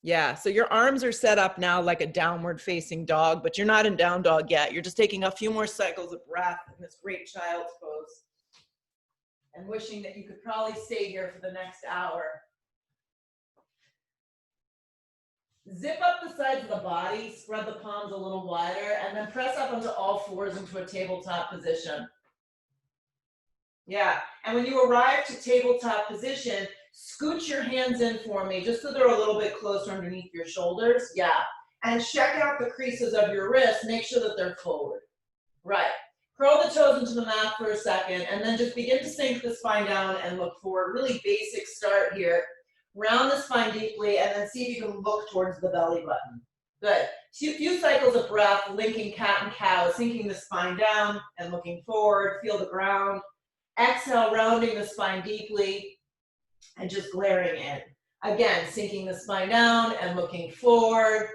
Yeah, so your arms are set up now like a downward facing dog, but you're not in down dog yet. You're just taking a few more cycles of breath in this great child's pose and wishing that you could probably stay here for the next hour. Zip up the sides of the body, spread the palms a little wider, and then press up onto all fours into a tabletop position. Yeah, and when you arrive to tabletop position, scoot your hands in for me, just so they're a little bit closer underneath your shoulders. Yeah, and check out the creases of your wrists. Make sure that they're forward. Right. Curl the toes into the mat for a second, and then just begin to sink the spine down and look forward. Really basic start here. Round the spine deeply, and then see if you can look towards the belly button. Good. A few cycles of breath, linking cat and cow, sinking the spine down and looking forward. Feel the ground. Exhale, rounding the spine deeply and just glaring in. Again, sinking the spine down and looking forward.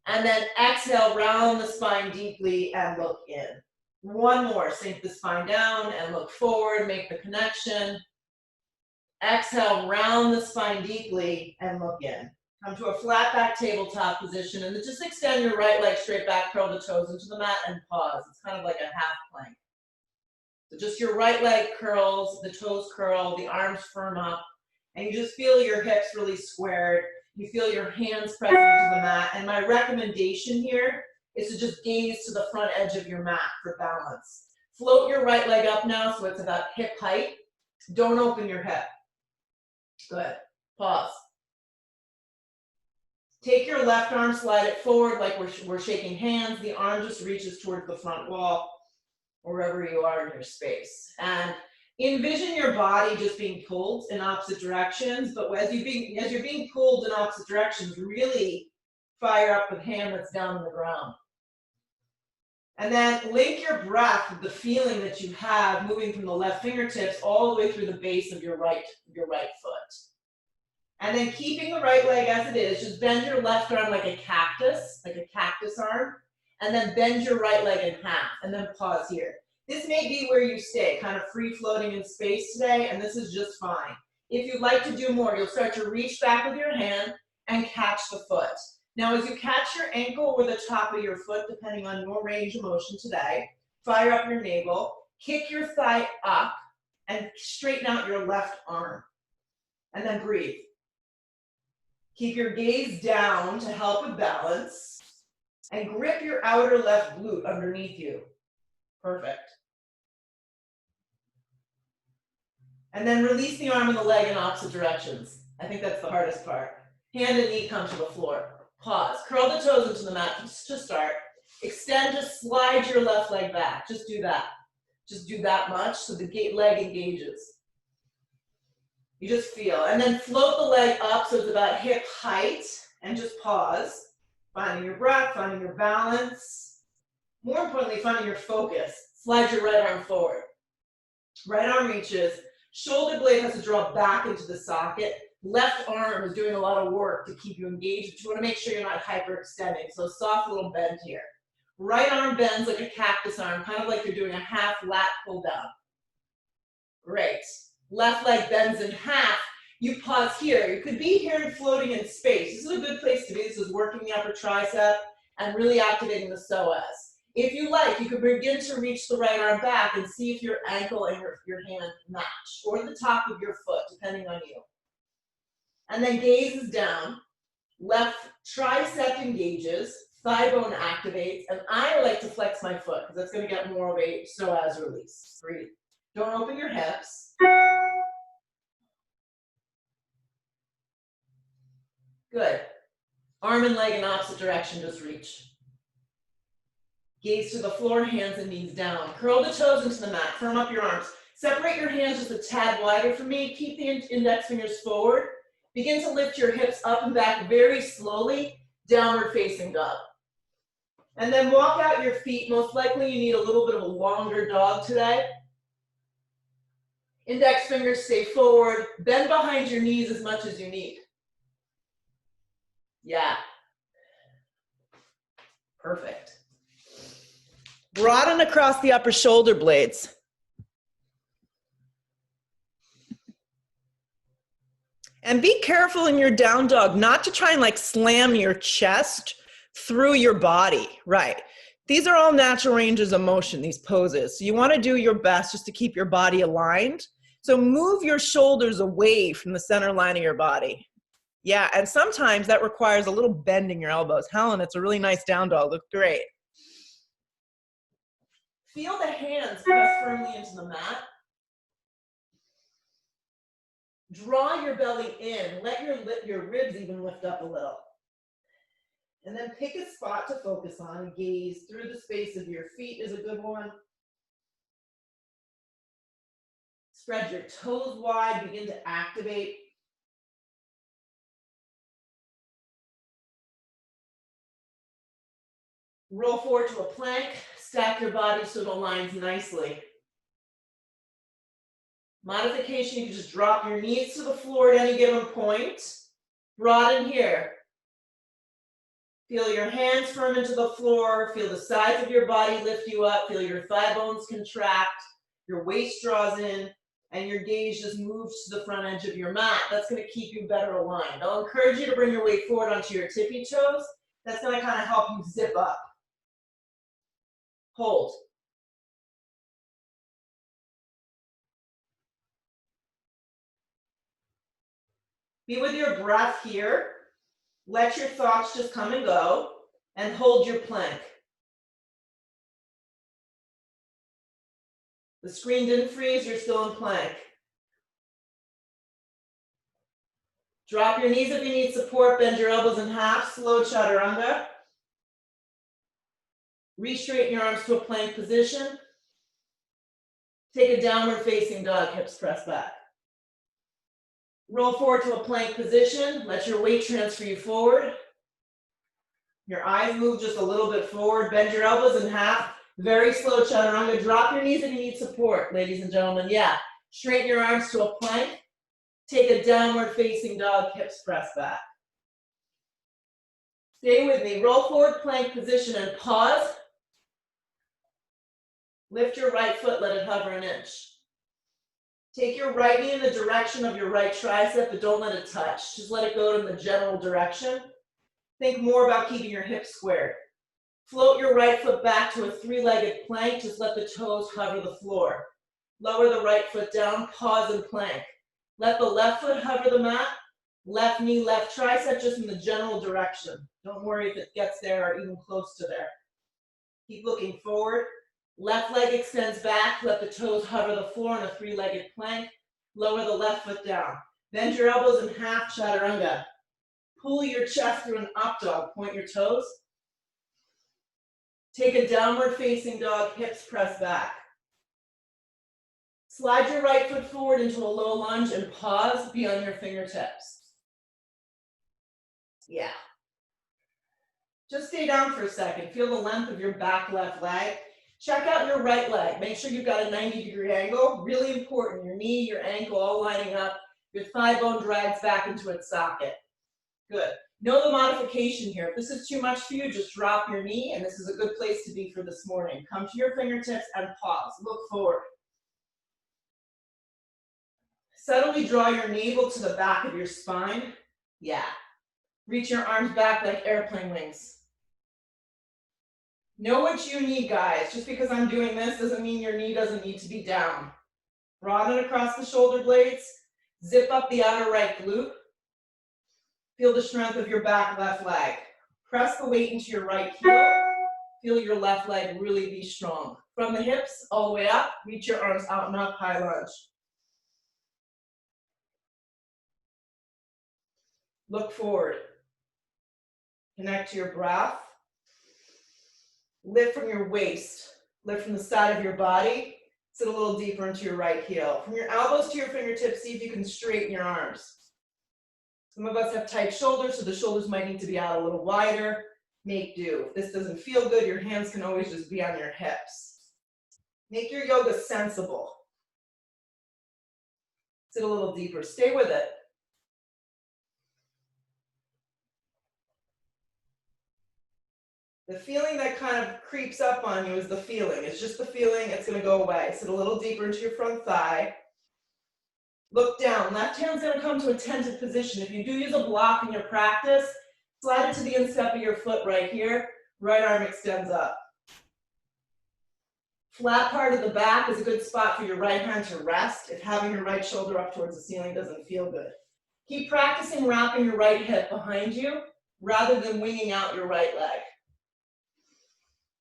And then exhale, round the spine deeply and look in. One more, sink the spine down and look forward, make the connection. Exhale, round the spine deeply and look in. Come to a flat back tabletop position and then just extend your right leg straight back, curl the toes into the mat and pause. It's kind of like a half plank. So just your right leg curls, the toes curl, the arms firm up, and you just feel your hips really squared. You feel your hands pressing into the mat. And my recommendation here is to just gaze to the front edge of your mat for balance. Float your right leg up now so it's about hip height. Don't open your hip. Good. Pause. Take your left arm, slide it forward like we're shaking hands. The arm just reaches towards the front wall, wherever you are in your space. And envision your body just being pulled in opposite directions, but as you're being pulled in opposite directions, really fire up the hand that's down on the ground. And then link your breath with the feeling that you have moving from the left fingertips all the way through the base of your right foot. And then keeping the right leg as it is, just bend your left arm like a cactus arm, and then bend your right leg in half, and then pause here. This may be where you stay, kind of free floating in space today, and this is just fine. If you'd like to do more, you'll start to reach back with your hand and catch the foot. Now, as you catch your ankle or the top of your foot, depending on your range of motion today, fire up your navel, kick your thigh up, and straighten out your left arm. And then breathe. Keep your gaze down to help with balance, and grip your outer left glute underneath you. Perfect. And then release the arm and the leg in opposite directions. I think that's the hardest part. Hand and knee come to the floor. Pause. Curl the toes into the mat just to start. Extend, just slide your left leg back. Just do that. Just do that much so the leg engages. You just feel. And then float the leg up so it's about hip height and just pause. Finding your breath, finding your balance. More importantly, finding your focus. Slide your right arm forward. Right arm reaches. Shoulder blade has to draw back into the socket. Left arm is doing a lot of work to keep you engaged, but you want to make sure you're not hyperextending. So soft little bend here. Right arm bends like a cactus arm, kind of like you're doing a half lat pull down. Great. Left leg bends in half. You pause here. You could be here and floating in space. This is a good place to be. This is working the upper tricep and really activating the psoas. If you like, you could begin to reach the right arm back and see if your ankle and your hand match, or the top of your foot, depending on you. And then gaze is down. Left tricep engages, thigh bone activates, and I like to flex my foot because that's going to get more of a psoas release. Breathe. Don't open your hips. Good. Arm and leg in opposite direction, just reach. Gaze to the floor, hands and knees down. Curl the toes into the mat, firm up your arms. Separate your hands just a tad wider for me. Keep the index fingers forward. Begin to lift your hips up and back very slowly, downward facing dog. And then walk out your feet. Most likely you need a little bit of a longer dog today. Index fingers stay forward. Bend behind your knees as much as you need. Yeah. Perfect. Broaden across the upper shoulder blades. And be careful in your down dog not to try and like slam your chest through your body, right? These are all natural ranges of motion, these poses. So you want to do your best just to keep your body aligned. So move your shoulders away from the center line of your body. Yeah, and sometimes that requires a little bend in your elbows. Helen, it's a really nice down dog. Look great. Feel the hands press firmly into the mat. Draw your belly in. Let your ribs even lift up a little. And then pick a spot to focus on. Gaze through the space of your feet is a good one. Spread your toes wide. Begin to activate. Roll forward to a plank. Stack your body so it aligns nicely. Modification, you can just drop your knees to the floor at any given point. Broaden here. Feel your hands firm into the floor. Feel the sides of your body lift you up. Feel your thigh bones contract. Your waist draws in. And your gaze just moves to the front edge of your mat. That's going to keep you better aligned. I'll encourage you to bring your weight forward onto your tippy toes. That's going to kind of help you zip up. Hold. Be with your breath here. Let your thoughts just come and go. And hold your plank. The screen didn't freeze, you're still in plank. Drop your knees if you need support, bend your elbows in half, slow chaturanga. Re-straighten your arms to a plank position. Take a downward facing dog, hips press back. Roll forward to a plank position, let your weight transfer you forward. Your eyes move just a little bit forward, bend your elbows in half. Very slow chaturanga. Drop your knees if you need support, ladies and gentlemen. Yeah, straighten your arms to a plank. Take a downward facing dog, hips press back. Stay with me. Roll forward plank position and pause. Lift your right foot, let it hover an inch. Take your right knee in the direction of your right tricep, but don't let it touch. Just let it go in the general direction. Think more about keeping your hips squared. Float your right foot back to a three-legged plank. Just let the toes hover the floor. Lower the right foot down, pause and plank. Let the left foot hover the mat. Left knee, left tricep, just in the general direction. Don't worry if it gets there or even close to there. Keep looking forward. Left leg extends back. Let the toes hover the floor in a three-legged plank. Lower the left foot down. Bend your elbows in half chaturanga. Pull your chest through an up dog. Point your toes. Take a downward facing dog, hips press back. Slide your right foot forward into a low lunge and pause, be on your fingertips. Yeah. Just stay down for a second. Feel the length of your back left leg. Check out your right leg. Make sure you've got a 90-degree angle. Really important. Your knee, your ankle all lining up. Your thigh bone drags back into its socket. Good. Know the modification here. If this is too much for you, just drop your knee, and this is a good place to be for this morning. Come to your fingertips and pause. Look forward. Subtly draw your navel to the back of your spine. Yeah. Reach your arms back like airplane wings. Know what you need, guys. Just because I'm doing this doesn't mean your knee doesn't need to be down. Broaden across the shoulder blades. Zip up the outer right glute. Feel the strength of your back left leg. Press the weight into your right heel. Feel your left leg really be strong. From the hips all the way up, reach your arms out and up, high lunge. Look forward. Connect to your breath. Lift from your waist. Lift from the side of your body. Sit a little deeper into your right heel. From your elbows to your fingertips, see if you can straighten your arms. Some of us have tight shoulders, so the shoulders might need to be out a little wider. Make do. If this doesn't feel good, your hands can always just be on your hips. Make your yoga sensible. Sit a little deeper. Stay with it. The feeling that kind of creeps up on you is the feeling. It's just the feeling. It's going to go away. Sit a little deeper into your front thigh. Look down. Left hand's gonna come to a tented position. If you do use a block in your practice, slide it to the instep of your foot right here. Right arm extends up. Flat part of the back is a good spot for your right hand to rest if having your right shoulder up towards the ceiling doesn't feel good. Keep practicing wrapping your right hip behind you rather than winging out your right leg.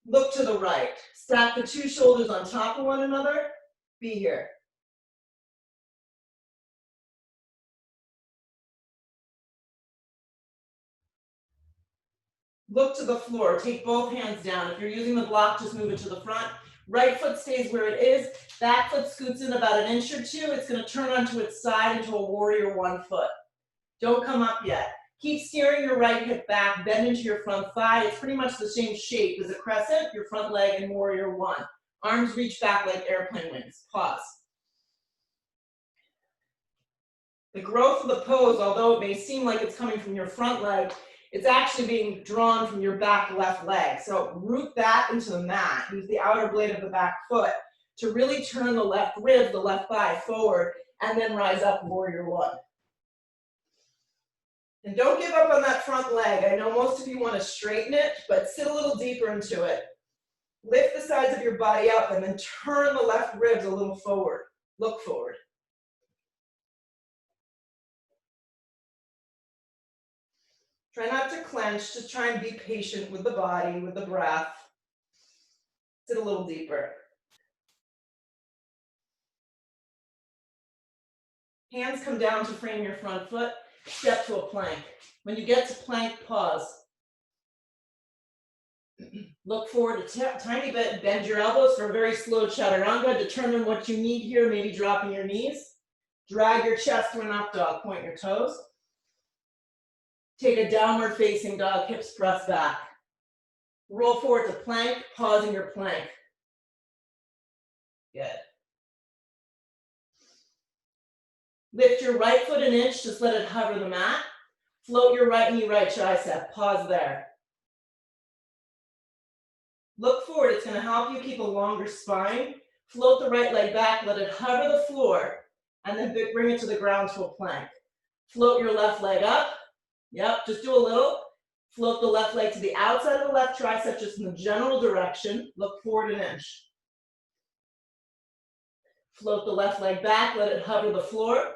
Look to the right. Stack the two shoulders on top of one another. Be here. Look to the floor. Take both hands down. If you're using the block, just move it to the front. Right foot stays where it is. Back foot scoots in about an inch or two. It's going to turn onto its side into a warrior one foot. Don't come up yet. Keep steering your right hip back. Bend into your front thigh. It's pretty much the same shape as a crescent, your front leg, and warrior one. Arms reach back like airplane wings. Pause. The growth of the pose, although it may seem like it's coming from your front leg, it's actually being drawn from your back left leg. So root that into the mat. Use the outer blade of the back foot to really turn the left rib, the left thigh forward, and then rise up, warrior one. And don't give up on that front leg. I know most of you want to straighten it, but sit a little deeper into it. Lift the sides of your body up and then turn the left ribs a little forward. Look forward. Try not to clench, just try and be patient with the body, with the breath. Sit a little deeper. Hands come down to frame your front foot, step to a plank. When you get to plank, pause. Look forward a tiny bit, bend your elbows for a very slow chaturanga. Determine what you need here, maybe dropping your knees. Drag your chest to an up dog, point your toes. Take a downward facing dog, hips press back. Roll forward to plank, pausing your plank. Good. Lift your right foot an inch, just let it hover the mat. Float your right knee, right tricep, pause there. Look forward, it's gonna help you keep a longer spine. Float the right leg back, let it hover the floor, and then bring it to the ground to a plank. Float your left leg up. Yep, just do a little. Float the left leg to the outside of the left tricep, just in the general direction. Look forward an inch. Float the left leg back, let it hover the floor.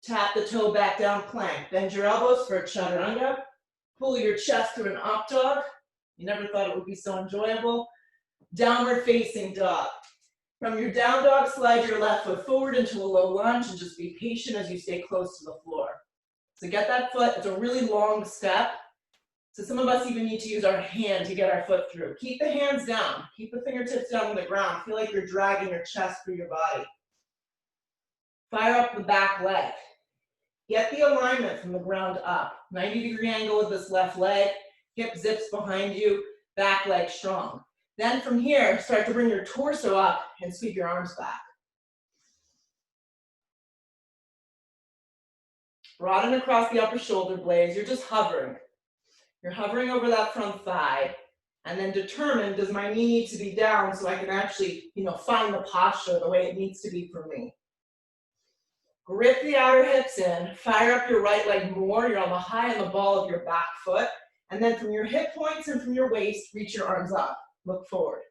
Tap the toe back down, plank. Bend your elbows for a chaturanga. Pull your chest through an up dog. You never thought it would be so enjoyable. Downward facing dog. From your down dog, slide your left foot forward into a low lunge and just be patient as you stay close to the floor. So get that foot, it's a really long step. So some of us even need to use our hand to get our foot through. Keep the hands down, keep the fingertips down on the ground. Feel like you're dragging your chest through your body. Fire up the back leg. Get the alignment from the ground up. 90-degree angle with this left leg, hip zips behind you, back leg strong. Then from here, start to bring your torso up and sweep your arms back. Broaden across the upper shoulder blades, you're just hovering. You're hovering over that front thigh, and then determine, does my knee need to be down so I can actually, find the posture the way it needs to be for me. Grip the outer hips in, fire up your right leg more, you're on the high and the ball of your back foot, and then from your hip points and from your waist, reach your arms up, look forward.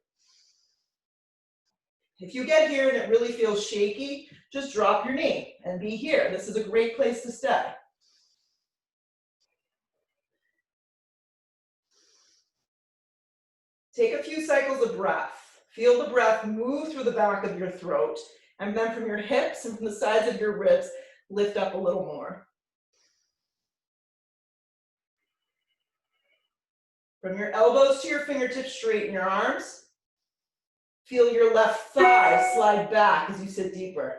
If you get here and it really feels shaky, just drop your knee and be here. This is a great place to stay. Take a few cycles of breath. Feel the breath move through the back of your throat, and then from your hips and from the sides of your ribs, lift up a little more. From your elbows to your fingertips, straighten your arms. Feel your left thigh slide back as you sit deeper.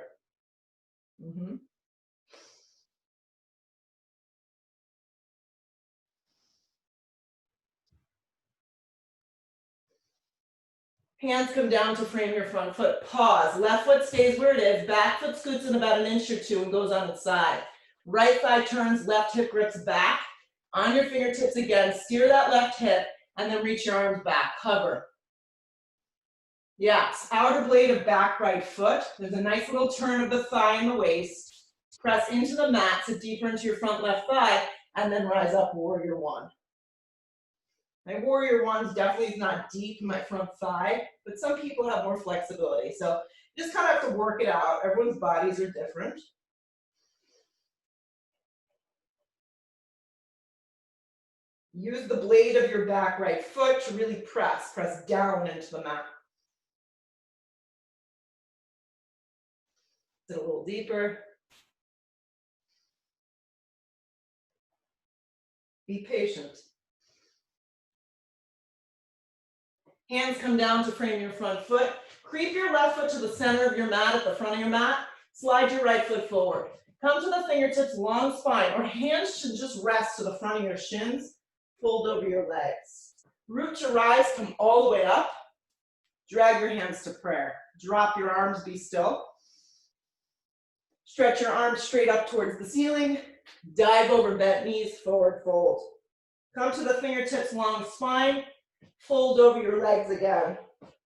Hands come down to frame your front foot. Pause. Left foot stays where it is. Back foot scoots in about an inch or two and goes on its side. Right thigh turns, left hip grips back. On your fingertips again, steer that left hip and then reach your arms back. Hover. Yes, outer blade of back right foot. There's a nice little turn of the thigh and the waist. Press into the mat, sit deeper into your front left thigh, and then rise up, warrior one. My warrior one definitely is not deep in my front thigh, but some people have more flexibility. So you just kind of have to work it out. Everyone's bodies are different. Use the blade of your back right foot to really press down into the mat. Sit a little deeper. Be patient. Hands come down to frame your front foot. Creep your left foot to the center of your mat at the front of your mat. Slide your right foot forward. Come to the fingertips, long spine, or hands should just rest to the front of your shins. Fold over your legs. Root to rise, come all the way up. Drag your hands to prayer. Drop your arms, be still. Stretch your arms straight up towards the ceiling. Dive over bent knees, forward fold. Come to the fingertips, long spine. Fold over your legs again.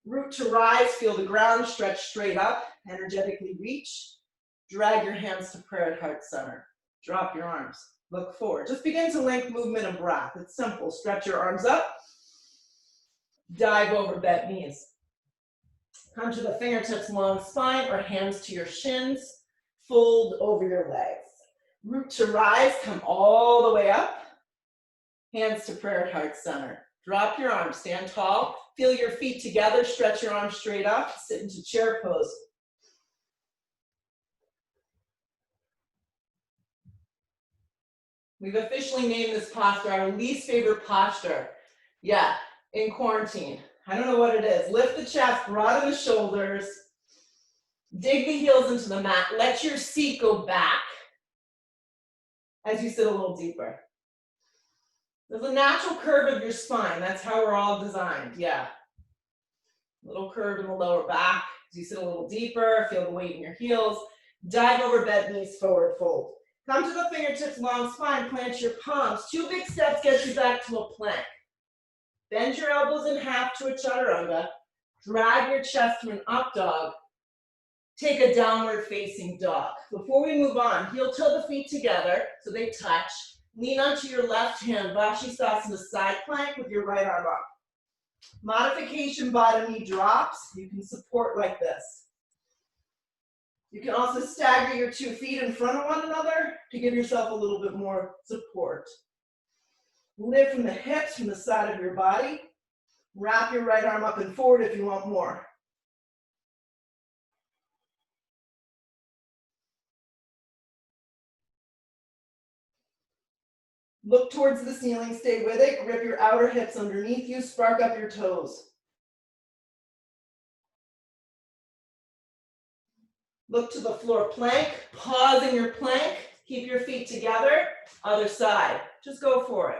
Root to rise, feel the ground, stretch straight up, energetically reach. Drag your hands to prayer at heart center. Drop your arms, look forward. Just begin to link movement and breath. It's simple. Stretch your arms up. Dive over bent knees. Come to the fingertips, long spine, or hands to your shins. Fold over your legs. Root to rise, come all the way up. Hands to prayer at heart center. Drop your arms, stand tall. Feel your feet together, stretch your arms straight up. Sit into chair pose. We've officially named this posture our least favorite posture. Yeah, in quarantine. I don't know what it is. Lift the chest, broaden the shoulders. Dig the heels into the mat. Let your seat go back as you sit a little deeper. There's a natural curve of your spine. That's how we're all designed, yeah. Little curve in the lower back. As you sit a little deeper, feel the weight in your heels. Dive over bent knees, forward fold. Come to the fingertips, long spine, plant your palms. 2 big steps get you back to a plank. Bend your elbows in half to a chaturanga. Drag your chest to an up dog. Take a downward facing dog. Before we move on, heel toe the feet together so they touch. Lean onto your left hand, Vashisthasana side plank with your right arm up. Modification, bottom knee drops. You can support like this. You can also stagger your 2 feet in front of one another to give yourself a little bit more support. Lift from the hips, from the side of your body. Wrap your right arm up and forward if you want more. Look towards the ceiling, stay with it. Grip your outer hips underneath you, spark up your toes. Look to the floor plank, pause in your plank, keep your feet together, other side. Just go for it.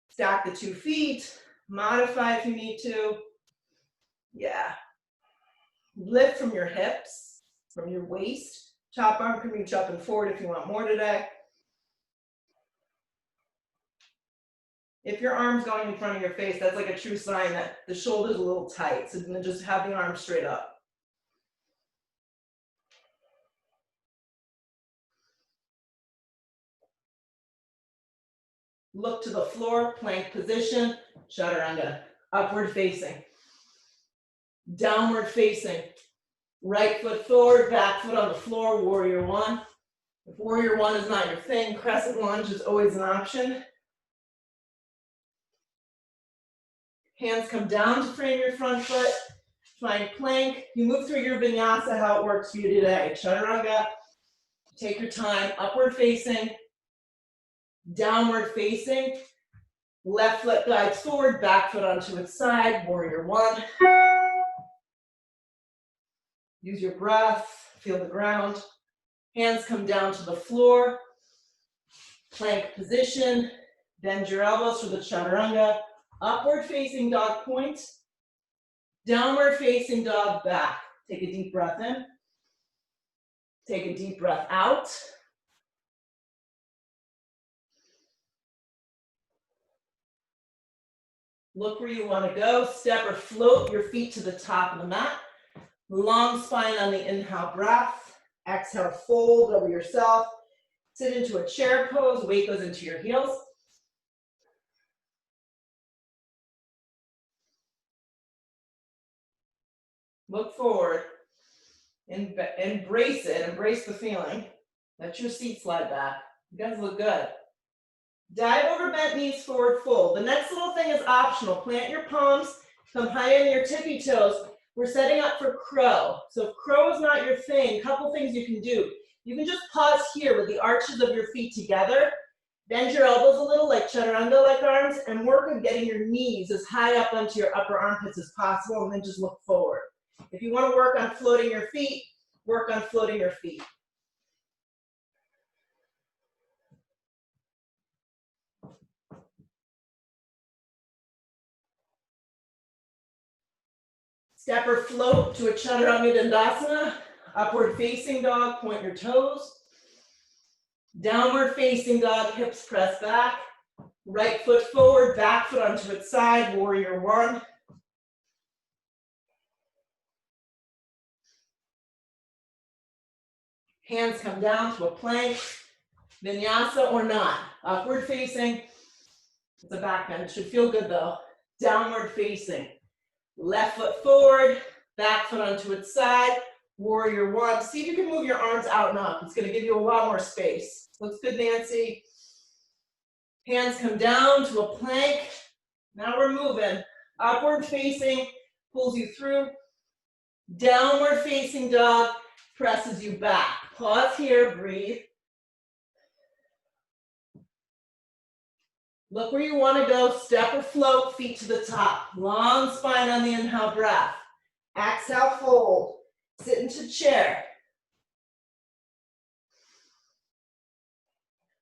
Stack the 2 feet, modify if you need to. Yeah. Lift from your hips, from your waist. Top arm can reach up and forward if you want more today. If your arm's going in front of your face, that's like a true sign that the shoulder's a little tight. So then just have the arm straight up. Look to the floor, plank position, chaturanga, upward facing. Downward facing. Right foot forward, back foot on the floor, warrior one. If warrior one is not your thing, crescent lunge is always an option. Hands come down to frame your front foot. Find plank. You move through your vinyasa how it works for you today. Chaturanga. Take your time. Upward facing. Downward facing. Left foot guides forward. Back foot onto its side. Warrior one. Use your breath. Feel the ground. Hands come down to the floor. Plank position. Bend your elbows for the chaturanga. Upward facing dog point. Downward facing dog back. Take a deep breath in. Take a deep breath out. Look where you want to go. Step or float your feet to the top of the mat. Long spine on the inhale breath. Exhale, fold over yourself. Sit into a chair pose, weight goes into your heels. Look forward, embrace it, embrace the feeling. Let your seat slide back. You guys look good. Dive over bent knees, forward fold. The next little thing is optional. Plant your palms, come high on your tippy toes. We're setting up for crow. So if crow is not your thing, a couple things you can do. You can just pause here with the arches of your feet together. Bend your elbows a little like chaturanga-like arms and work on getting your knees as high up onto your upper armpits as possible, and then just look forward. If you want to work on floating your feet, work on floating your feet. Step or float to a chaturanga dandasana. Upward facing dog, point your toes. Downward facing dog, hips press back. Right foot forward, back foot onto its side, warrior one. Hands come down to a plank, vinyasa or not. Upward facing, it's a back bend. It should feel good though. Downward facing. Left foot forward, back foot onto its side, warrior one. See if you can move your arms out and up. It's gonna give you a lot more space. Looks good, Nancy. Hands come down to a plank. Now we're moving. Upward facing, pulls you through. Downward facing dog, presses you back. Pause here, breathe. Look where you want to go, step or float, feet to the top. Long spine on the inhale breath. Exhale, fold. Sit into chair.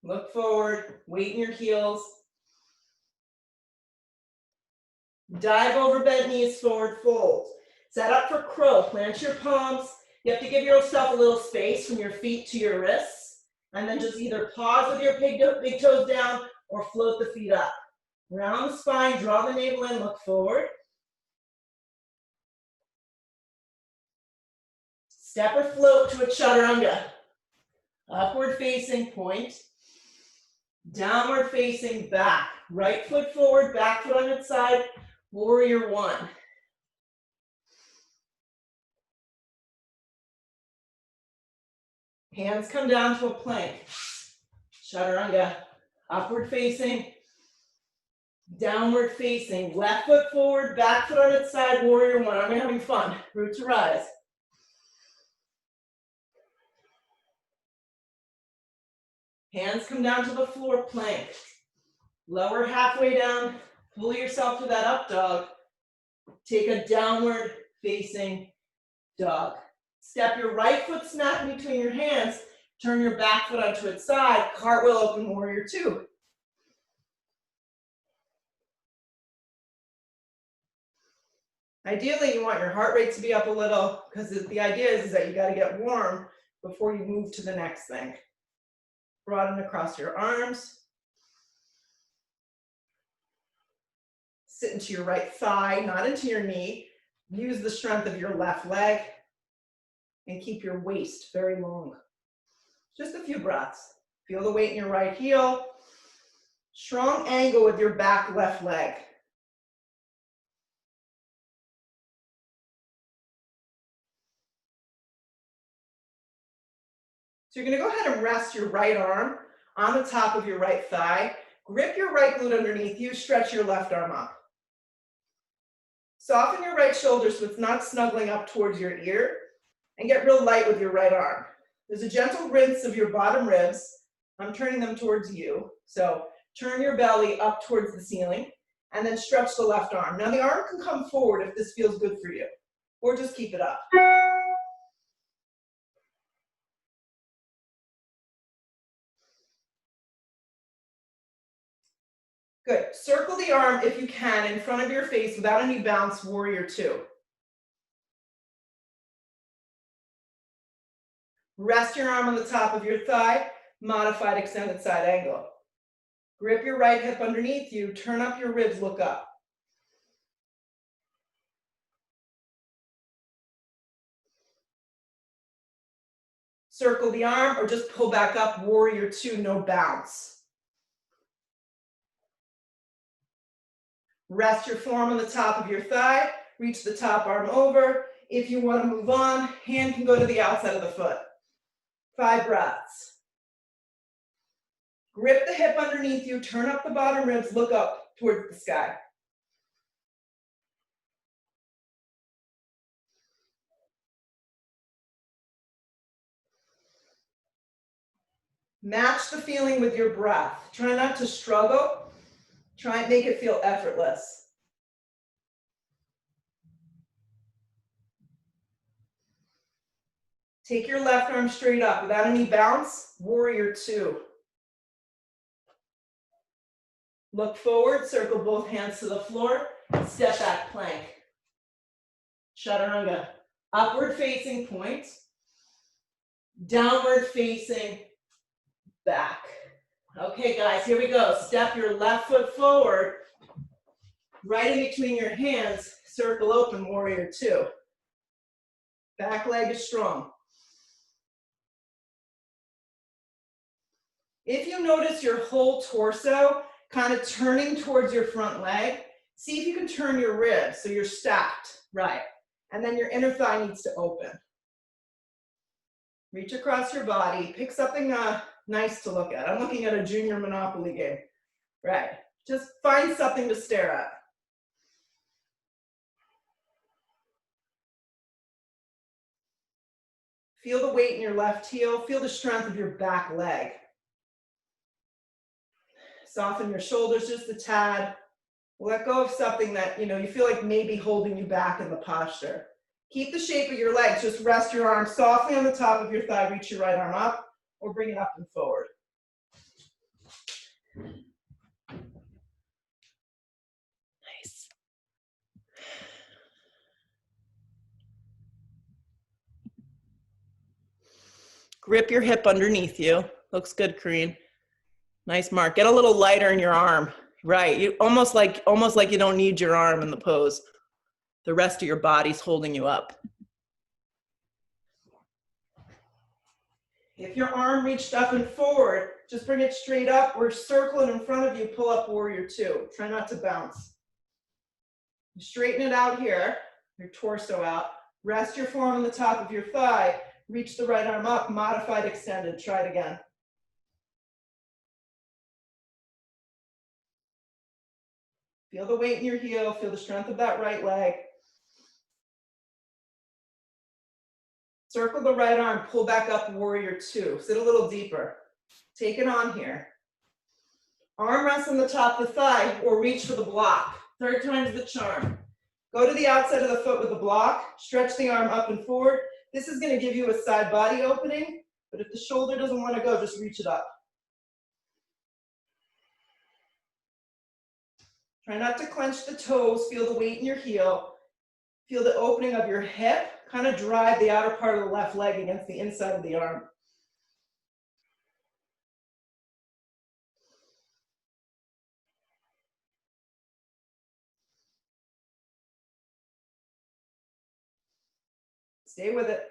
Look forward, weight in your heels. Dive over bent knees, forward fold. Set up for crow, plant your palms. You have to give yourself a little space from your feet to your wrists. And then just either pause with your big toes down or float the feet up. Round the spine, draw the navel in, look forward. Step or float to a chaturanga. Upward facing, point. Downward facing, back. Right foot forward, back foot on its side, warrior one. Hands come down to a plank. Chaturanga. Upward facing, downward facing. Left foot forward, back foot on its side, warrior one. I'm having fun. Root to rise. Hands come down to the floor, plank. Lower halfway down, pull yourself to that up dog. Take a downward facing dog. Step your right foot smack between your hands, turn your back foot onto its side, cartwheel open warrior two. Ideally, you want your heart rate to be up a little because the idea is that you got to get warm before you move to the next thing. Broaden across your arms. Sit into your right thigh, not into your knee. Use the strength of your left leg and keep your waist very long. Just a few breaths. Feel the weight in your right heel. Strong angle with your back left leg. So you're going to go ahead and rest your right arm on the top of your right thigh. Grip your right glute underneath you. Stretch your left arm up. Soften your right shoulder so it's not snuggling up towards your ear. And get real light with your right arm. There's a gentle rinse of your bottom ribs. I'm turning them towards you. So turn your belly up towards the ceiling. And then stretch the left arm. Now the arm can come forward if this feels good for you. Or just keep it up. Good. Circle the arm, if you can, in front of your face without any bounce, warrior two. Rest your arm on the top of your thigh, modified extended side angle. Grip your right hip underneath you, turn up your ribs, look up. Circle the arm or just pull back up, warrior two, no bounce. Rest your forearm on the top of your thigh, reach the top arm over. If you want to move on, hand can go to the outside of the foot. 5 breaths. Grip the hip underneath you, turn up the bottom ribs, look up towards the sky. Match the feeling with your breath. Try not to struggle. Try and make it feel effortless. Take your left arm straight up without any bounce, warrior two. Look forward, circle both hands to the floor, step back plank. Chaturanga, upward facing point, downward facing back. Okay guys, here we go. Step your left foot forward, right in between your hands, circle open, warrior two. Back leg is strong. If you notice your whole torso kind of turning towards your front leg, see if you can turn your ribs so you're stacked, right? And then your inner thigh needs to open. Reach across your body, pick something nice to look at. I'm looking at a junior Monopoly game, right? Just find something to stare at. Feel the weight in your left heel, feel the strength of your back leg. Soften your shoulders just a tad. Let go of something that you feel like maybe holding you back in the posture. Keep the shape of your legs. Just rest your arm softly on the top of your thigh. Reach your right arm up or bring it up and forward. Nice. Grip your hip underneath you. Looks good, Kareen. Nice, Mark. Get a little lighter in your arm. Right. You almost like you don't need your arm in the pose. The rest of your body's holding you up. If your arm reached up and forward, just bring it straight up or circle it in front of you, pull up warrior two. Try not to bounce. Straighten it out here, your torso out. Rest your forearm on the top of your thigh. Reach the right arm up, modified extended. Try it again. Feel the weight in your heel, feel the strength of that right leg. Circle the right arm, pull back up, warrior two. Sit a little deeper. Take it on here. Arm rest on the top of the thigh or reach for the block. 3rd time's the charm. Go to the outside of the foot with the block. Stretch the arm up and forward. This is going to give you a side body opening, but if the shoulder doesn't want to go, just reach it up. Try not to clench the toes. Feel the weight in your heel. Feel the opening of your hip. Kind of drive the outer part of the left leg against the inside of the arm. Stay with it.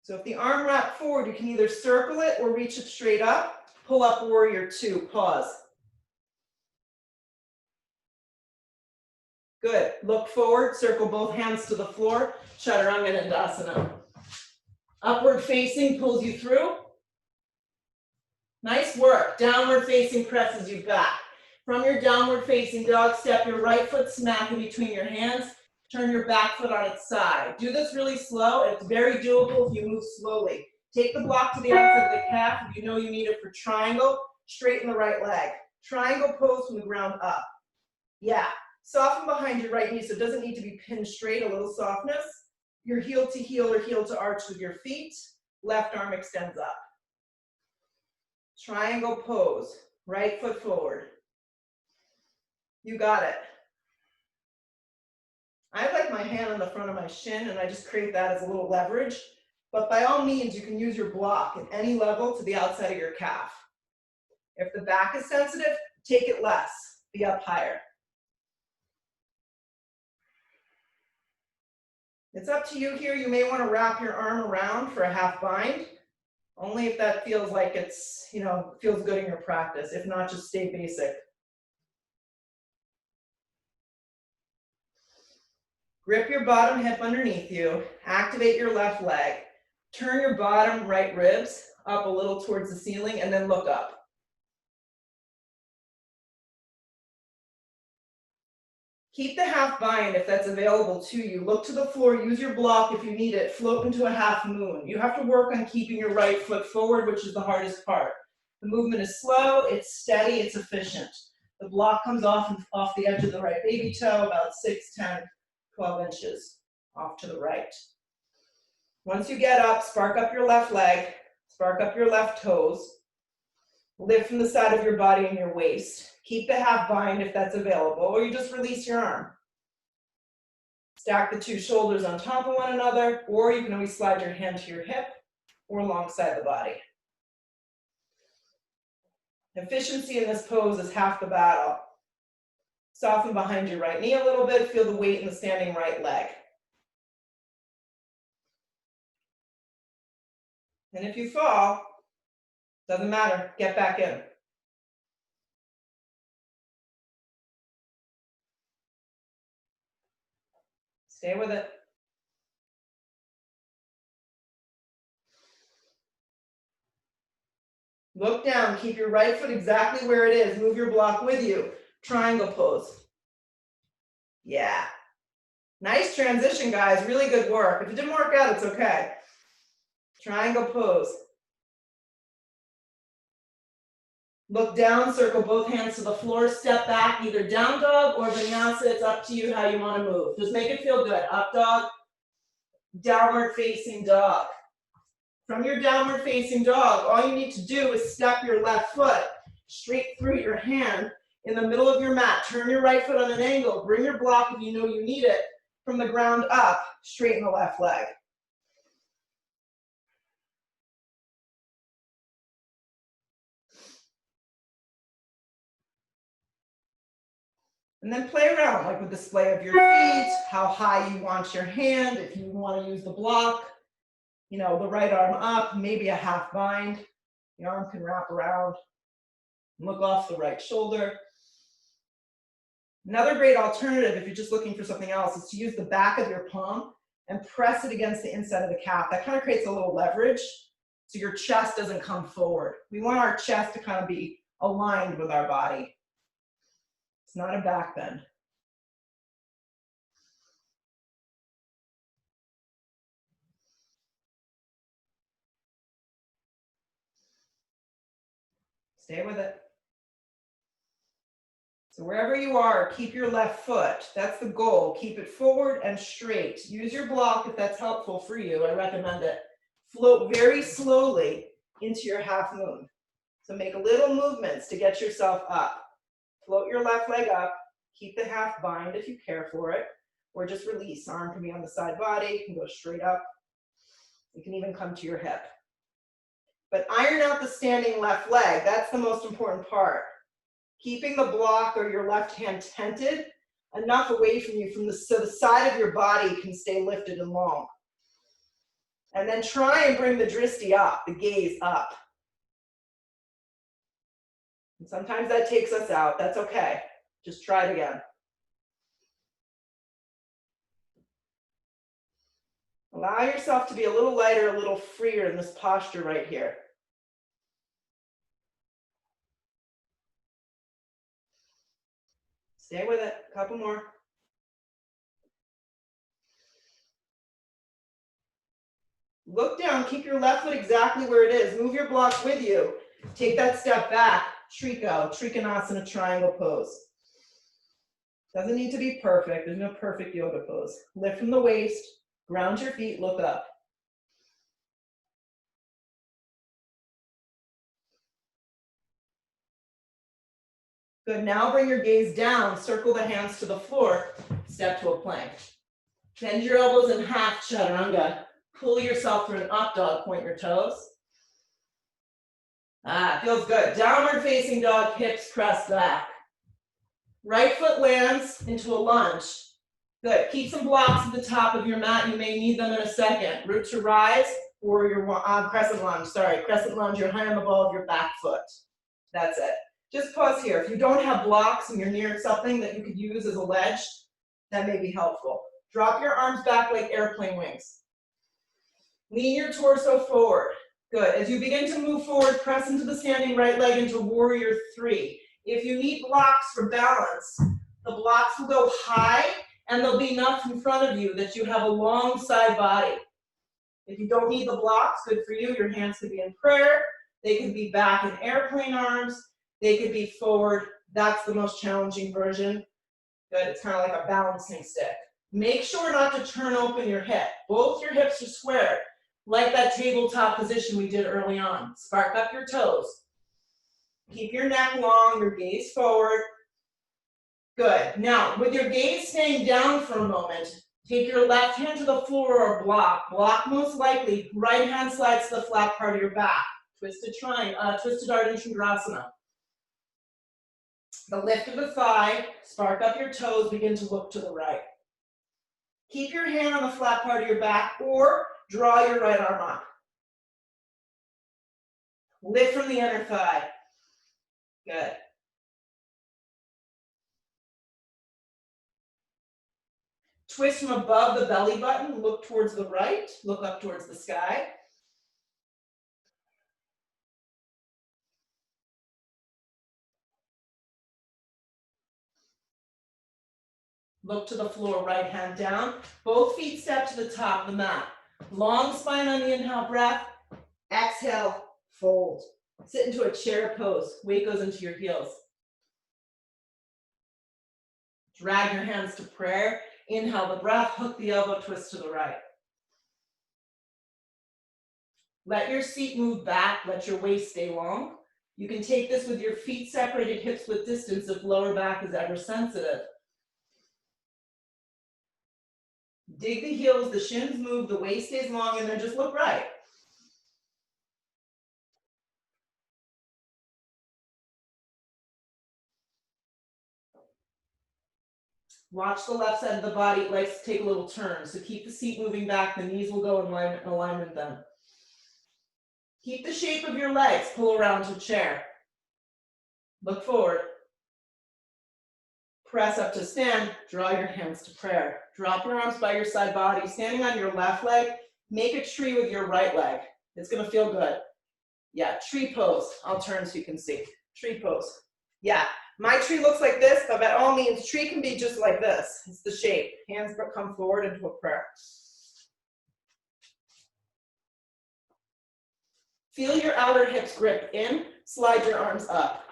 So if the arm wrapped forward, you can either circle it or reach it straight up. Pull up warrior two. Pause. Good. Look forward. Circle both hands to the floor. Chaturanga and Dandasana. Upward facing pulls you through. Nice work. Downward facing presses you back. From your downward facing dog, step your right foot smack in between your hands. Turn your back foot on its side. Do this really slow. It's very doable if you move slowly. Take the block to the outside of the calf. If you know you need it for triangle, straighten the right leg. Triangle pose from the ground up. Yeah. Soften behind your right knee so it doesn't need to be pinned straight, a little softness. Your heel to heel or heel to arch with your feet. Left arm extends up. Triangle pose. Right foot forward. You got it. I have like my hand on the front of my shin and I just create that as a little leverage. But by all means, you can use your block at any level to the outside of your calf. If the back is sensitive, take it less. Be up higher. It's up to you here. You may want to wrap your arm around for a half bind, only if that feels like it's, feels good in your practice. If not, just stay basic. Grip your bottom hip underneath you. Activate your left leg. Turn your bottom right ribs up a little towards the ceiling and then look up. Keep the half bind if that's available to you. Look to the floor, use your block if you need it, float into a half moon. You have to work on keeping your right foot forward, which is the hardest part. The movement is slow, it's steady, it's efficient. The block comes off the edge of the right baby toe, about 6, 10, 12 inches off to the right. Once you get up, spark up your left leg, spark up your left toes, lift from the side of your body and your waist. Keep the half bind if that's available, or you just release your arm. Stack the two shoulders on top of one another, or you can always slide your hand to your hip or alongside the body. Efficiency in this pose is half the battle. Soften behind your right knee a little bit, feel the weight in the standing right leg. And if you fall, doesn't matter, get back in. Stay with it. Look down, keep your right foot exactly where it is. Move your block with you. Triangle pose. Yeah. Nice transition, guys. Really good work. If it didn't work out, it's okay. Triangle pose. Look down, circle both hands to the floor, step back, either down dog or vinyasa. It's up to you how you want to move. Just make it feel good. Up dog, downward facing dog. From your downward facing dog, all you need to do is step your left foot straight through your hand in the middle of your mat. Turn your right foot on an angle. Bring your block if you know you need it from the ground up, straighten the left leg. And then play around, like with the display of your feet, how high you want your hand, if you want to use the block, the right arm up, maybe a half bind. The arm can wrap around. Look off the right shoulder. Another great alternative, if you're just looking for something else, is to use the back of your palm and press it against the inside of the calf. That kind of creates a little leverage, so your chest doesn't come forward. We want our chest to kind of be aligned with our body. It's not a back bend. Stay with it. So wherever you are, keep your left foot. That's the goal. Keep it forward and straight. Use your block if that's helpful for you. I recommend it. Float very slowly into your half moon. So make little movements to get yourself up. Float your left leg up. Keep the half bind if you care for it, or just release. Arm can be on the side body. You can go straight up. You can even come to your hip. But iron out the standing left leg. That's the most important part. Keeping the block or your left hand tented enough away from you so the side of your body can stay lifted and long. And then try and bring the dristi up, the gaze up. And sometimes that takes us out. That's okay. Just try it again. Allow yourself to be a little lighter, a little freer in this posture right here. Stay with it. A couple more. Look down. Keep your left foot exactly where it is. Move your block with you. Take that step back. Triko, Trikonasana triangle pose. Doesn't need to be perfect. There's no perfect yoga pose. Lift from the waist. Ground your feet. Look up. Good. Now bring your gaze down. Circle the hands to the floor. Step to a plank. Bend your elbows in half, chaturanga. Pull yourself through an up dog. Point your toes. Feels good. Downward facing dog, hips pressed back. Right foot lands into a lunge. Good. Keep some blocks at the top of your mat. You may need them in a second. Root to rise or your crescent lunge. Sorry, crescent lunge. Your hand on the ball of your back foot. That's it. Just pause here. If you don't have blocks and you're near something that you could use as a ledge, that may be helpful. Drop your arms back like airplane wings. Lean your torso forward. Good. As you begin to move forward, press into the standing right leg into warrior 3. If you need blocks for balance, the blocks will go high and there'll be enough in front of you that you have a long side body. If you don't need the blocks, good for you. Your hands could be in prayer. They could be back in airplane arms. They could be forward. That's the most challenging version. Good. It's kind of like a balancing stick. Make sure not to turn open your hip. Both your hips are squared, like that tabletop position we did early on. Spark up your toes. Keep your neck long, your gaze forward. Good. Now, with your gaze staying down for a moment, take your left hand to the floor or block. Block most likely. Right hand slides to the flat part of your back. Twisted Ardha Chandrasana. The lift of the thigh, spark up your toes, begin to look to the right. Keep your hand on the flat part of your back or draw your right arm up. Lift from the inner thigh. Good. Twist from above the belly button, look towards the right, look up towards the sky. Look to the floor, right hand down. Both feet step to the top of the mat. Long spine on the inhale breath. Exhale, fold. Sit into a chair pose. Weight goes into your heels. Drag your hands to prayer. Inhale the breath, hook the elbow, twist to the right. Let your seat move back, let your waist stay long. You can take this with your feet separated, hips width distance if lower back is ever sensitive. Dig the heels, the shins move, the waist stays long, and then just look right. Watch the left side of the body. It likes to take a little turn, so keep the seat moving back. The knees will go in alignment then. Keep the shape of your legs. Pull around to chair. Look forward. Press up to stand. Draw your hands to prayer. Drop your arms by your side body. Standing on your left leg, make a tree with your right leg. It's going to feel good. Yeah, tree pose. I'll turn so you can see. Tree pose. Yeah. My tree looks like this, but by all means, tree can be just like this. It's the shape. Hands come forward into a prayer. Feel your outer hips grip in. Slide your arms up.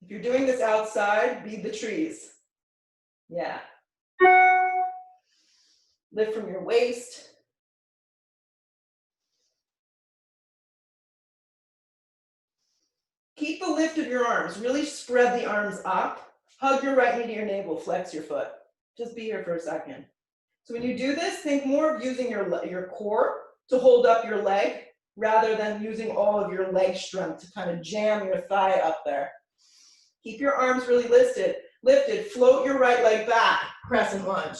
If you're doing this outside, be the trees. Yeah. Lift from your waist. Keep the lift of your arms. Really spread the arms up. Hug your right knee to your navel. Flex your foot. Just be here for a second. So when you do this, think more of using your core to hold up your leg rather than using all of your leg strength to kind of jam your thigh up there. Keep your arms really lifted. Float your right leg back. Crescent lunge.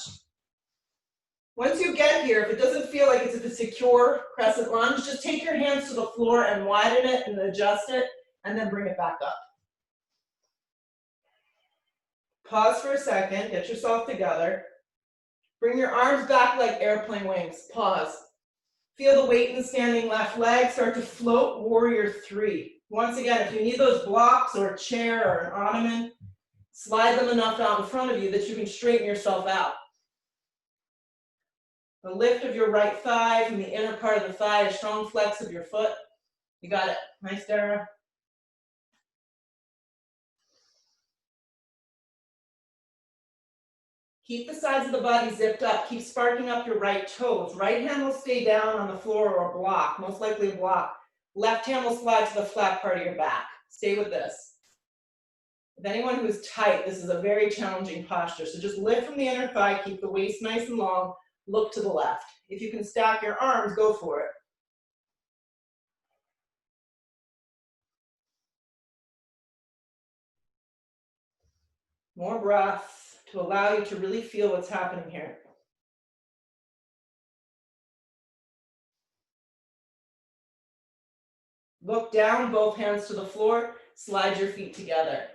Once you get here, if it doesn't feel like it's a secure crescent lunge, just take your hands to the floor and widen it and adjust it, and then bring it back up. Pause for a second, get yourself together. Bring your arms back like airplane wings. Pause. Feel the weight in the standing left leg. Start to float, warrior 3. Once again, if you need those blocks or a chair or an ottoman, slide them enough out in front of you that you can straighten yourself out. The lift of your right thigh from the inner part of the thigh, a strong flex of your foot. You got it. Nice, Dara. Keep the sides of the body zipped up. Keep sparking up your right toes. Right hand will stay down on the floor or a block, most likely a block. Left hand will slide to the flat part of your back. Stay with this. If anyone who's tight, this is a very challenging posture. So just lift from the inner thigh, keep the waist nice and long, look to the left. If you can stack your arms, go for it. More breath to allow you to really feel what's happening here. Look down, both hands to the floor, slide your feet together.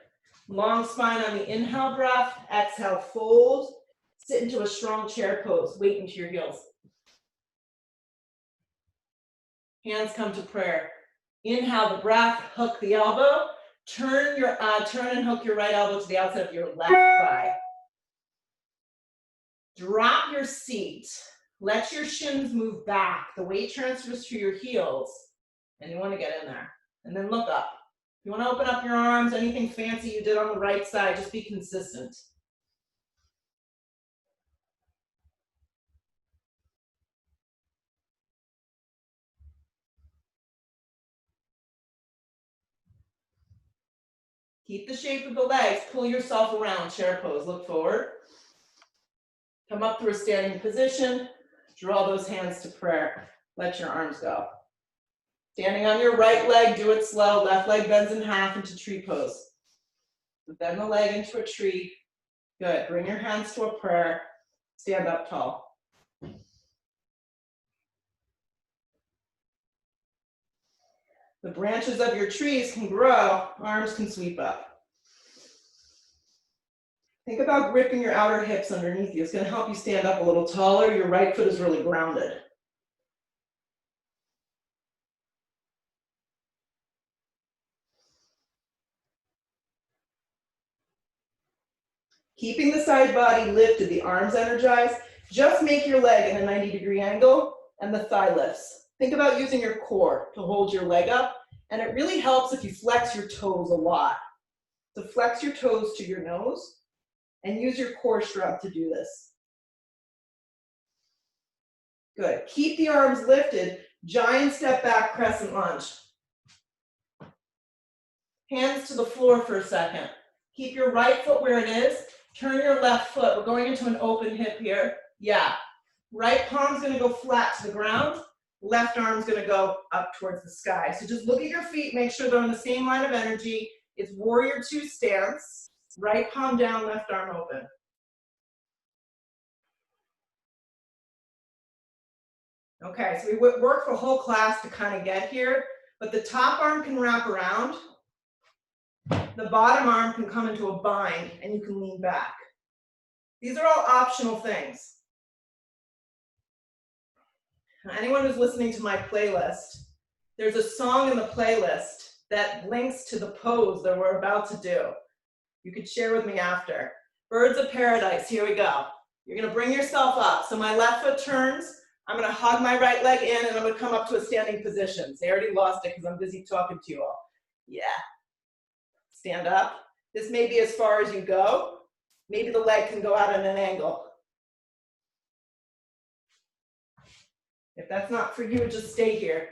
Long spine on the inhale breath, exhale, fold, sit into a strong chair pose, weight into your heels. Hands come to prayer. Inhale the breath, hook the elbow, turn and hook your right elbow to the outside of your left thigh. Drop your seat, let your shins move back, the weight transfers to your heels, and you want to get in there. And then look up. You want to open up your arms, anything fancy you did on the right side, just be consistent. Keep the shape of the legs, pull yourself around, chair pose, look forward. Come up through a standing position, draw those hands to prayer. Let your arms go. Standing on your right leg, do it slow, left leg bends in half into tree pose. Bend the leg into a tree. Good, bring your hands to a prayer. Stand up tall. The branches of your trees can grow, arms can sweep up. Think about gripping your outer hips underneath you. It's going to help you stand up a little taller. Your right foot is really grounded. Keeping the side body lifted, the arms energized. Just make your leg in a 90-degree angle and the thigh lifts. Think about using your core to hold your leg up, and it really helps if you flex your toes a lot. So flex your toes to your nose and use your core strength to do this. Good. Keep the arms lifted. Giant step back, crescent lunge. Hands to the floor for a second. Keep your right foot where it is. Turn your left foot. We're going into an open hip here. Yeah. Right palm's going to go flat to the ground. Left arm's going to go up towards the sky. So just look at your feet. Make sure they're on the same line of energy. It's warrior two stance. Right palm down, left arm open. Okay, so we work for a whole class to kind of get here, but the top arm can wrap around. The bottom arm can come into a bind and you can lean back. These are all optional things. Now, anyone who's listening to my playlist, there's a song in the playlist that links to the pose that we're about to do. You could share with me after. Birds of Paradise, here we go. You're gonna bring yourself up. So my left foot turns, I'm gonna hug my right leg in and I'm gonna come up to a standing position. So I already lost it because I'm busy talking to you all. Yeah. Stand up. This may be as far as you go. Maybe the leg can go out at an angle. If that's not for you, just stay here.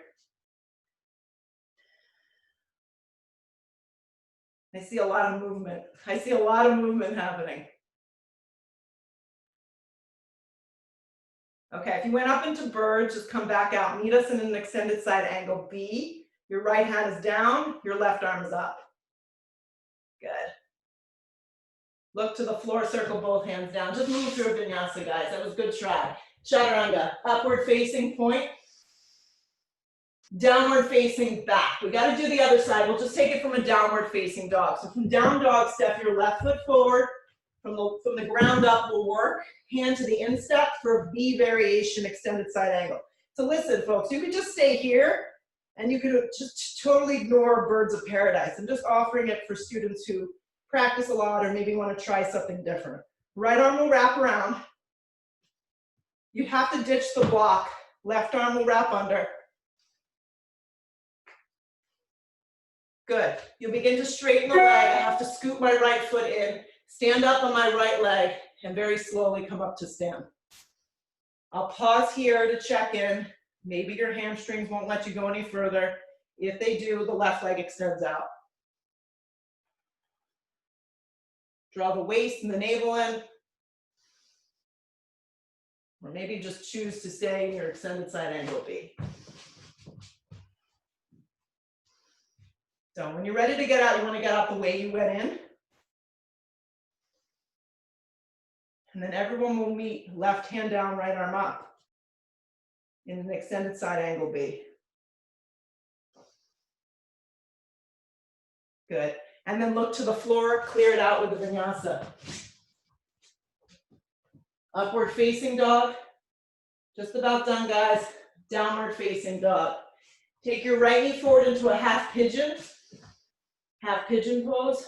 I see a lot of movement. I see a lot of movement happening. Okay, if you went up into bird, just come back out. Meet us in an extended side angle B. Your right hand is down, your left arm is up. Good. Look to the floor, circle both hands down. Just move through a vinyasa, guys. That was a good try. Chaturanga, upward facing point. Downward facing back. We got to do the other side. We'll just take it from a downward facing dog. So from down dog, step your left foot forward. From the ground up will work. Hand to the instep for a V variation extended side angle. So listen, folks, you could just stay here and you could just totally ignore Birds of Paradise. I'm just offering it for students who practice a lot or maybe want to try something different. Right arm will wrap around. You have to ditch the block. Left arm will wrap under. Good. You'll begin to straighten the leg. I have to scoot my right foot in, stand up on my right leg, and very slowly come up to stand. I'll pause here to check in. Maybe your hamstrings won't let you go any further. If they do, the left leg extends out. Draw the waist and the navel in. Or maybe just choose to stay in your extended side angle B. So when you're ready to get out, you want to get out the way you went in. And then everyone will meet left hand down, right arm up in an extended side angle B. Good. And then look to the floor, clear it out with the vinyasa. Upward facing dog. Just about done, guys. Downward facing dog. Take your right knee forward into a half pigeon pose.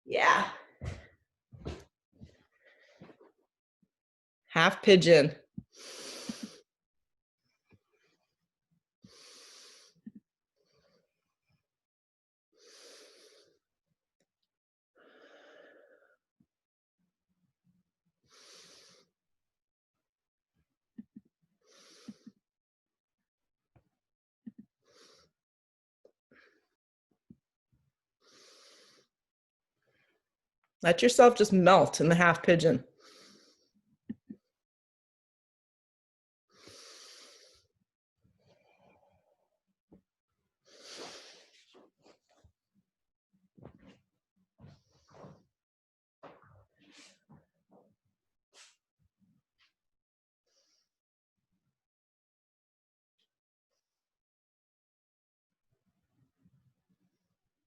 Yeah. Half pigeon. Let yourself just melt in the half pigeon.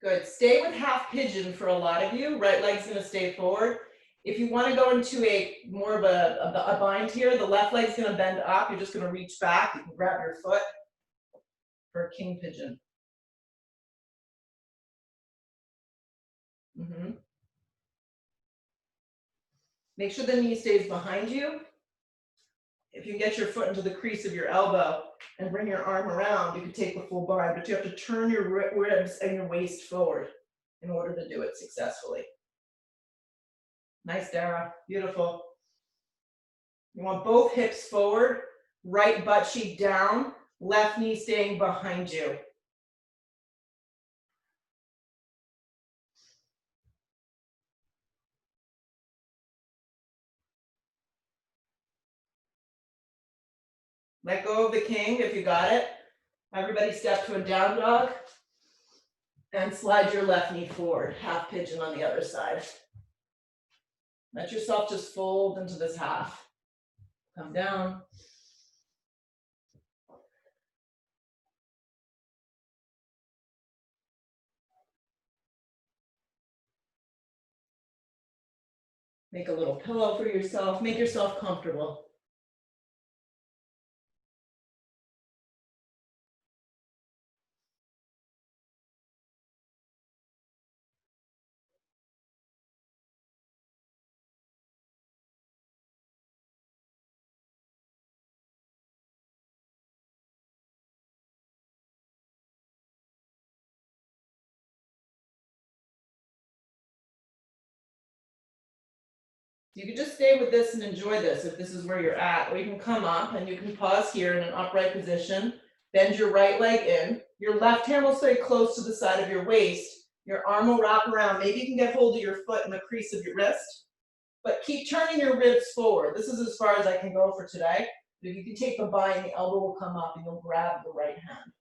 Good. Stay with half pigeon for a lot of you. Right leg's going to stay forward. If you want to go into a more of a bind here, the left leg's going to bend up. You're just going to reach back. You can grab your foot for a king pigeon. Make sure the knee stays behind you. If you can get your foot into the crease of your elbow and bring your arm around, you can take the full bind, but you have to turn your ribs and your waist forward in order to do it successfully. Nice, Dara. Beautiful. You want both hips forward, right butt cheek down, left knee staying behind you. Let go of the king if you got it. Everybody step to a down dog and slide your left knee forward, half pigeon on the other side. Let yourself just fold into this half. Come down. Make a little pillow for yourself. Make yourself comfortable. You can just stay with this and enjoy this if this is where you're at, or you can come up and you can pause here in an upright position, bend your right leg in, your left hand will stay close to the side of your waist, your arm will wrap around, maybe you can get hold of your foot in the crease of your wrist, but keep turning your ribs forward. This is as far as I can go for today. If you can take the bind, the elbow will come up and you'll grab the right hand.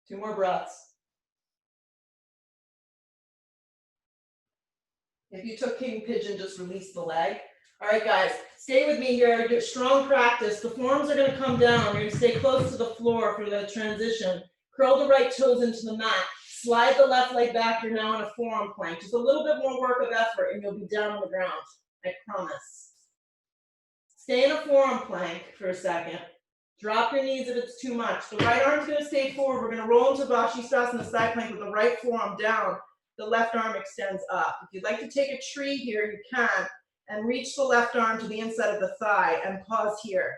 Two more breaths. If you took king pigeon, just release the leg. All right, guys, stay with me here. Get strong practice. The forearms are going to come down. You're going to stay close to the floor for the transition. Curl the right toes into the mat. Slide the left leg back. You're now in a forearm plank. Just a little bit more work of effort, and you'll be down on the ground. I promise. Stay in a forearm plank for a second. Drop your knees if it's too much. The right arm's going to stay forward. We're going to roll into Shavasana side plank with the right forearm down. The left arm extends up. If you'd like to take a tree here, you can, and reach the left arm to the inside of the thigh and pause here.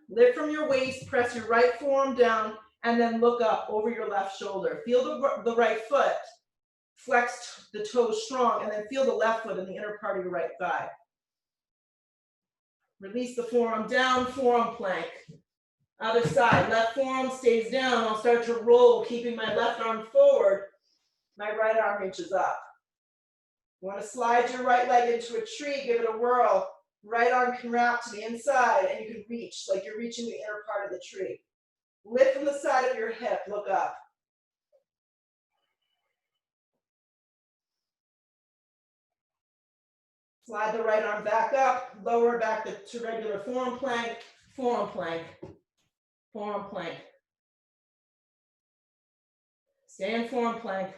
Lift from your waist, press your right forearm down, and then look up over your left shoulder. Feel the right foot, flex the toes strong, and then feel the left foot in the inner part of your right thigh. Release the forearm down, forearm plank. Other side, left forearm stays down. I'll start to roll, keeping my left arm forward. My right arm reaches up. You want to slide your right leg into a tree, give it a whirl. Right arm can wrap to the inside, and you can reach like you're reaching the inner part of the tree. Lift from the side of your hip, look up. Slide the right arm back up, lower back to regular forearm plank, forearm plank, forearm plank. Stay in forearm plank.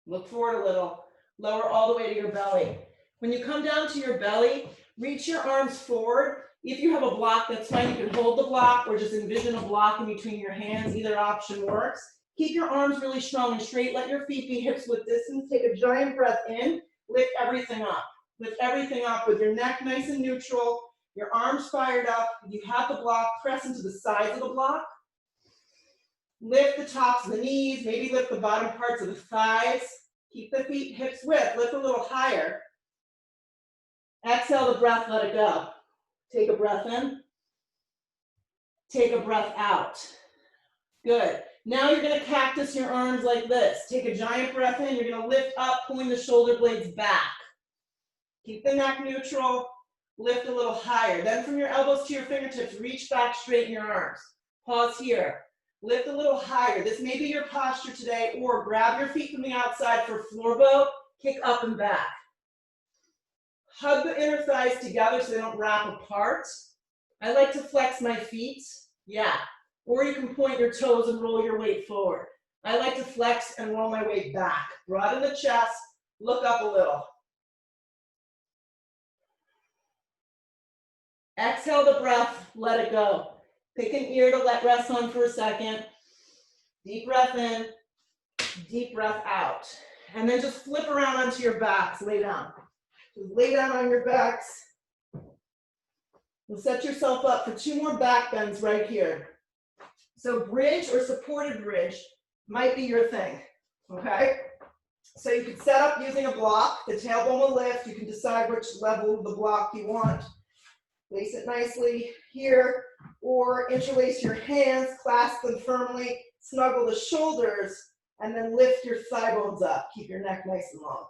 Look forward a little. Lower all the way to your belly. When you come down to your belly, reach your arms forward. If you have a block, that's fine. You can hold the block or just envision a block in between your hands. Either option works. Keep your arms really strong and straight. Let your feet be hips width distance. Take a giant breath in. Lift everything up. Lift everything up with your neck nice and neutral. Your arms fired up. If you have the block, press into the sides of the block. Lift the tops of the knees. Maybe lift the bottom parts of the thighs. Keep the feet hips width. Lift a little higher. Exhale the breath, let it go. Take a breath in. Take a breath out. Good. Now you're going to cactus your arms like this. Take a giant breath in. You're going to lift up, pulling the shoulder blades back. Keep the neck neutral. Lift a little higher. Then from your elbows to your fingertips, reach back, straighten your arms. Pause here. Lift a little higher. This may be your posture today, or grab your feet from the outside for floor boat. Kick up and back. Hug the inner thighs together so they don't wrap apart. I like to flex my feet. Yeah. Or you can point your toes and roll your weight forward. I like to flex and roll my weight back. Broaden the chest. Look up a little. Exhale the breath. Let it go. Pick an ear to let rest on for a second. Deep breath in. Deep breath out. And then just flip around onto your backs. Lay down. Just lay down on your backs. And set yourself up for 2 more back bends right here. So bridge or supported bridge might be your thing, okay? So you can set up using a block. The tailbone will lift. You can decide which level of the block you want. Place it nicely here, or interlace your hands, clasp them firmly, snuggle the shoulders, and then lift your thigh bones up. Keep your neck nice and long.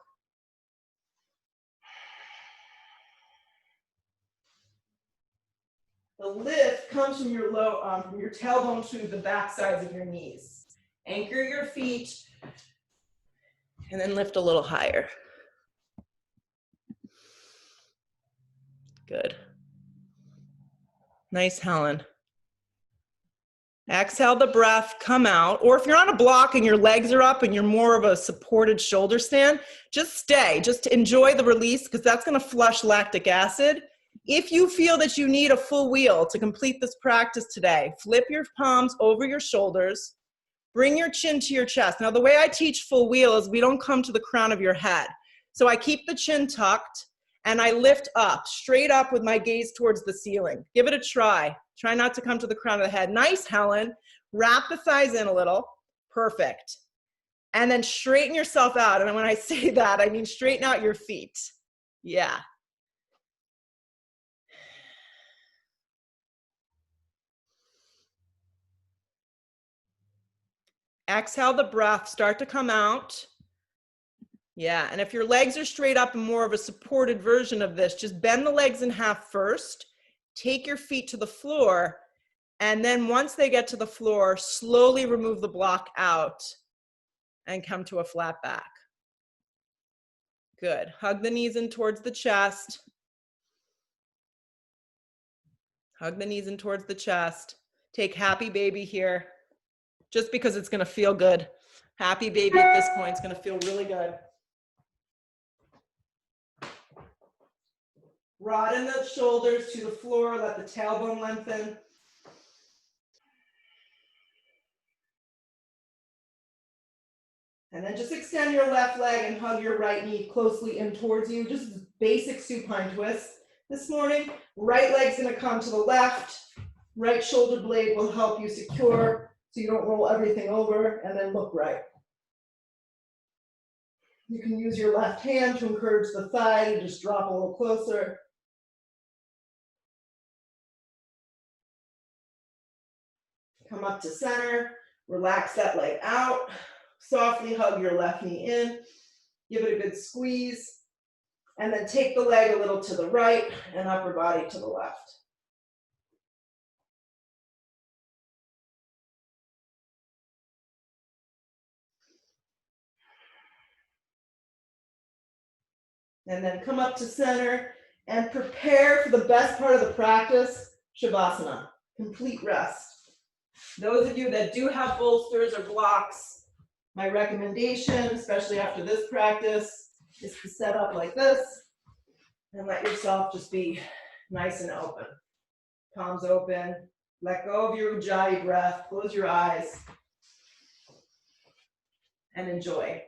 The lift comes from your from your tailbone to the back sides of your knees. Anchor your feet, and then lift a little higher. Good. Nice, Helen. Exhale the breath, come out. Or if you're on a block and your legs are up and you're more of a supported shoulder stand, just stay. Just enjoy the release, because that's going to flush lactic acid. If you feel that you need a full wheel to complete this practice today, flip your palms over your shoulders. Bring your chin to your chest. Now, the way I teach full wheel is we don't come to the crown of your head. So I keep the chin tucked and I lift up, straight up with my gaze towards the ceiling. Give it a try. Try not to come to the crown of the head. Nice, Helen. Wrap the thighs in a little. Perfect. And then straighten yourself out. And when I say that, I mean straighten out your feet. Yeah. Exhale the breath, start to come out. Yeah, and if your legs are straight up and more of a supported version of this, just bend the legs in half first, take your feet to the floor, and then once they get to the floor, slowly remove the block out and come to a flat back. Good. Hug the knees in towards the chest. Hug the knees in towards the chest. Take happy baby here, just because it's going to feel good. Happy baby at this point is going to feel really good. Broaden the shoulders to the floor, let the tailbone lengthen. And then just extend your left leg and hug your right knee closely in towards you. Just basic supine twist this morning. Right leg's gonna come to the left. Right shoulder blade will help you secure so you don't roll everything over, and then look right. You can use your left hand to encourage the thigh to just drop a little closer. Come up to center, relax that leg out, Softly hug your left knee in, give it a good squeeze, and then take the leg a little to the right and upper body to the left. And then come up to center and prepare for the best part of the practice, Shavasana, complete rest. Those of you that do have bolsters or blocks, my recommendation, especially after this practice, is to set up like this and let yourself just be nice and open. Palms open, let go of your Ujjayi breath, close your eyes, and enjoy.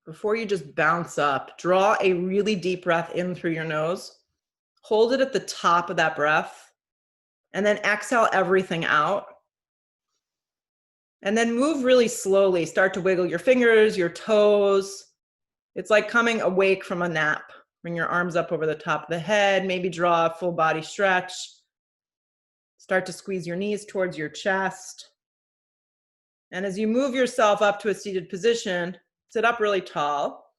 Before you just bounce up, draw a really deep breath in through your nose. Hold it at the top of that breath, and then exhale everything out. And then move really slowly. Start to wiggle your fingers, your toes. It's like coming awake from a nap. Bring your arms up over the top of the head. Maybe draw a full body stretch. Start to squeeze your knees towards your chest. And as you move yourself up to a seated position, sit up really tall.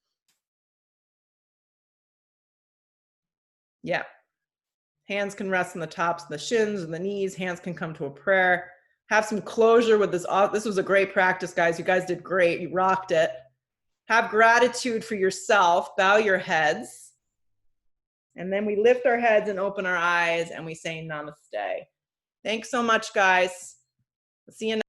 Yeah. Hands can rest on the tops of the shins and the knees. Hands can come to a prayer. Have some closure with this. This was a great practice, guys. You guys did great. You rocked it. Have gratitude for yourself. Bow your heads. And then we lift our heads and open our eyes and we say namaste. Thanks so much, guys. See you next